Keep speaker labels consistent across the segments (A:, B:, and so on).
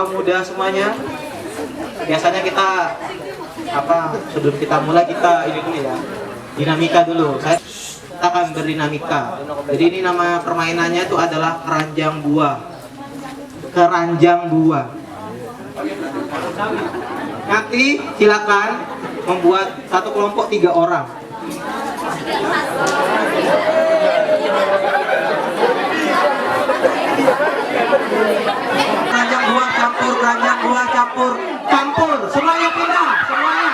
A: kaum muda semuanya. Biasanya kita sebelum kita mulai kita ini dulu ya, dinamika dulu. Kita akan berdinamika. Jadi ini nama permainannya itu adalah keranjang buah. Keranjang buah. Nanti silakan membuat satu kelompok 3 orang. Keranjang buah campur, keranjang buah campur, campur. Semuanya pindah, semuanya.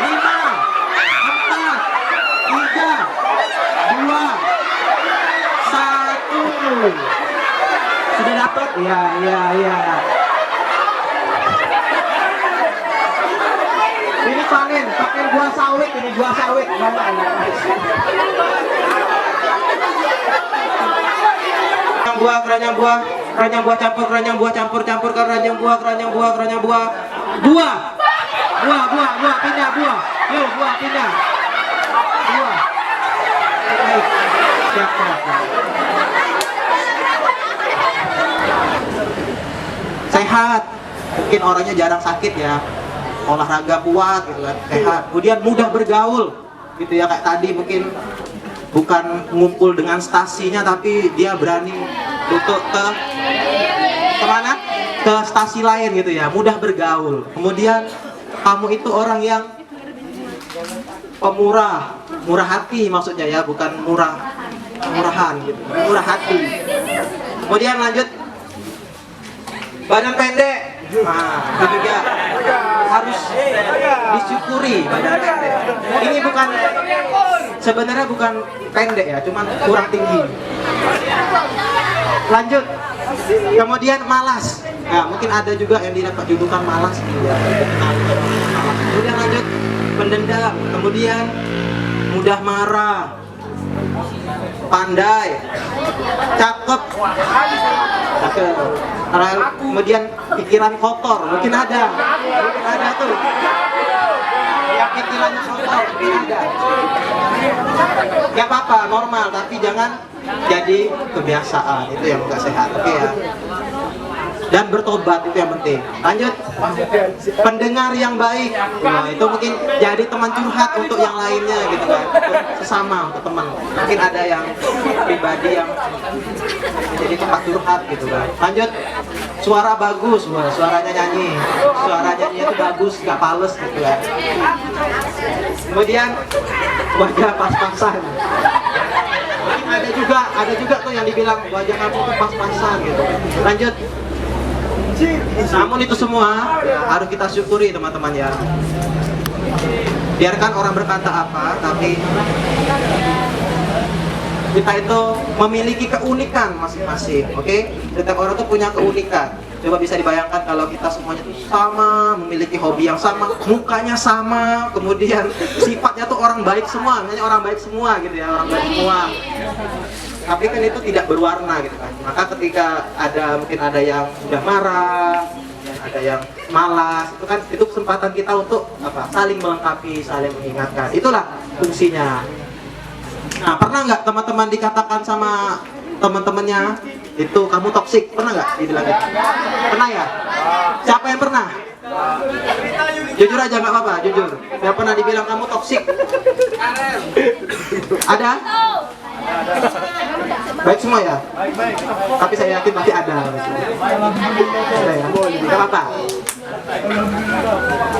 A: 5, 4, 3, 2, 1. Sudah dapat? Iya. Ini panen buah sawit, ini buah sawit. Keranjang buah campur, keranjang buah campur, keranjang buah, pindah buah. Yuk, buah pindah. Buah. Baik. Siapa? Sehat. Mungkin orangnya jarang sakit ya. Olahraga kuat gitu kan, sehat. Kemudian mudah bergaul gitu ya, kayak tadi mungkin bukan ngumpul dengan stasinya tapi dia berani untuk kemana? Ke stasi lain gitu ya, mudah bergaul. Kemudian kamu itu orang yang pemurah, murah hati maksudnya ya, bukan murahan gitu, murah hati. Kemudian lanjut, badan pendek. Nah, itu juga harus disyukuri badan pendek. Ini sebenarnya bukan pendek ya, cuman kurang tinggi. Lanjut, kemudian malas. Nah, mungkin ada juga yang didapat julukan malas ya. Kemudian lanjut, pendendam. Kemudian mudah marah, pandai, cakep. Kemudian pikiran kotor, mungkin ada tuh yang pikirannya kotor, mungkin ada. Gak apa-apa, normal, tapi jangan jadi kebiasaan, itu yang gak sehat. Oke ya. Dan bertobat, itu yang penting. Lanjut, pendengar yang baik. Nah, itu mungkin jadi teman curhat untuk yang lainnya gitu kan, untuk sesama, untuk teman. Mungkin ada yang pribadi yang jadi tempat curhat gitu kan. Lanjut, suara bagus. Wah, suaranya nyanyi itu bagus, gak pales gitu kan. Kemudian wajah pas-pasan. Ada juga tuh yang dibilang wajah kamu tuh pas-pasan gitu. Lanjut, namun itu semua harus kita syukuri teman-teman ya. Biarkan orang berkata apa, tapi kita itu memiliki keunikan masing-masing. Oke? Setiap orang tuh punya keunikan. Coba bisa dibayangkan kalau kita semuanya tuh sama, memiliki hobi yang sama, mukanya sama, kemudian sifatnya tuh orang baik semua, namanya orang baik semua gitu ya, orang baik semua. Tapi kan itu tidak berwarna gitu kan. Maka ketika mungkin ada yang sudah marah, ada yang malas, itu kesempatan kita untuk saling melengkapi, saling mengingatkan. Itulah fungsinya. Nah, pernah nggak teman-teman dikatakan sama teman-temannya itu kamu toksik? Pernah nggak dibilang gitu? Pernah ya? Siapa yang pernah? Jujur aja, nggak apa-apa, jujur. Yang pernah dibilang kamu toksik? Ada? Baik semua ya? Tapi saya yakin pasti ada. Ada ya? Nggak apa-apa.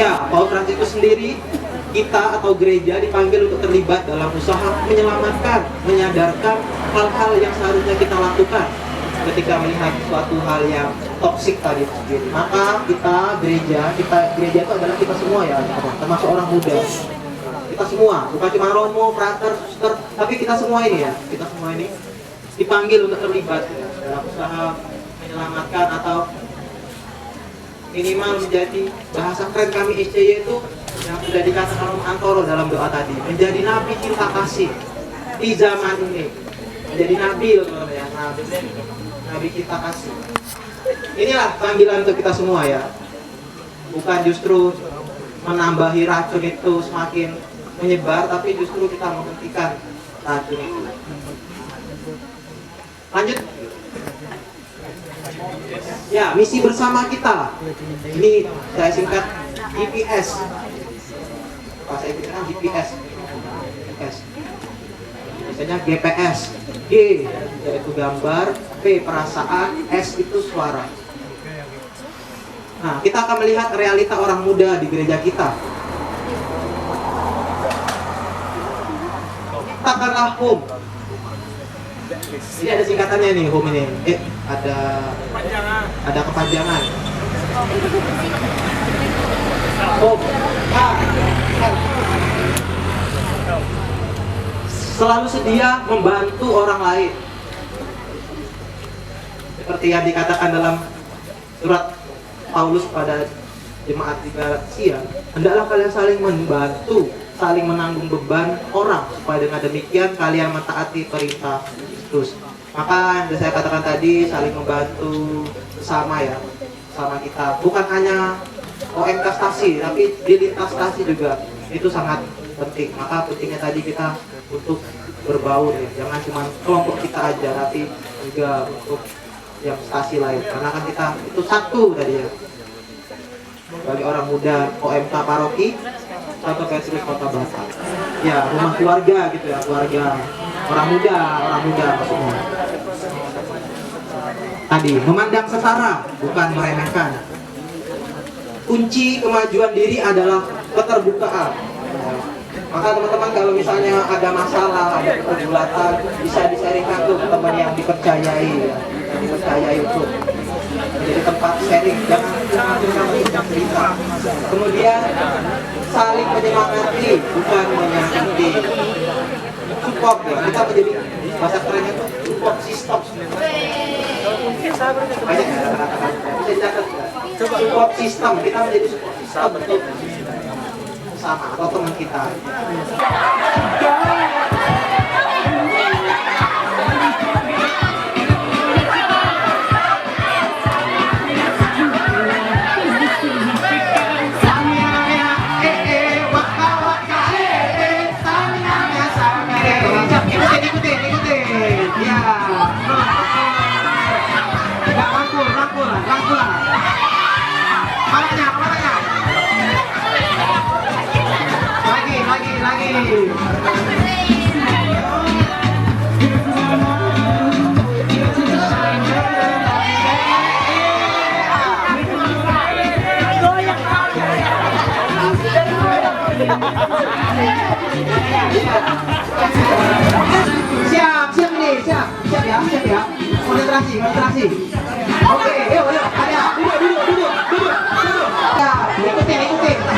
A: Ya, Paul Franciscus sendiri, kita atau gereja dipanggil untuk terlibat dalam usaha menyelamatkan, menyadarkan hal-hal yang seharusnya kita lakukan ketika melihat suatu hal yang toksik tadi. Maka kita gereja itu adalah kita semua ya, termasuk orang muda. Kita semua, bukan cuma romo, frater, suster, tapi kita semua ini ya, kita semua ini dipanggil untuk terlibat dalam usaha menyelamatkan atau minimal menjadi, bahasa keren kami SCY itu yang sudah dikatakan Om Antoro dalam doa tadi, menjadi nabi cinta kasih di zaman ini, menjadi nabi loh teman-teman ya, nabi cinta kasih. Inilah panggilan untuk kita semua ya, bukan justru menambahi racun itu semakin menyebar, tapi justru kita menghentikan racun itu. Lanjut. Ya, misi bersama kita. Ini saya singkat GPS. Bahasa Inggrisnya kan GPS. GPS. Biasanya GPS. G yaitu gambar, P perasaan, S itu suara. Nah, kita akan melihat realita orang muda di gereja kita. Katakanlah home. Ini ada singkatannya nih, home ini. Ada kepanjangan. Home. Selalu sedia membantu orang lain. Seperti yang dikatakan dalam surat Paulus pada jemaat di Galatia, hendaklah kalian saling membantu, saling menanggung beban orang, supaya dengan demikian kalian mentaati perintah Kristus. Maka yang saya katakan tadi, saling membantu bersama ya, sama kita. Bukan hanya OMK stasi, tapi di lintas stasi juga itu sangat penting. Maka pentingnya tadi kita untuk berbaur ya, jangan cuma kelompok kita aja, tapi juga untuk yang stasi lain. Karena kan kita itu satu tadi ya. Bagi orang muda OMK Paroki Santo Petrus Kota Batak. Ya, rumah keluarga gitu ya, keluarga orang muda maksudnya. Tadi memandang setara, bukan meremehkan. Kunci kemajuan diri adalah keterbukaan. Maka teman-teman kalau misalnya ada masalah, ada pergulatan, bisa disaringkan tuh ke teman yang dipercayai ya. Yang dipercayai untuk menjadi tempat sharing, jangan cerita. Kemudian saling menyemangati, bukan menyakiti. Support ya, kita menjadi bahasa kerennya tuh support system. Banyak ya kata-kata. Bisa dicatat ya. Support system, kita menjadi support system untuk sama atau teman kita. Siap ya. Konsentrasi. Oke, yuk, ayo, duduk. Ya, ikutin.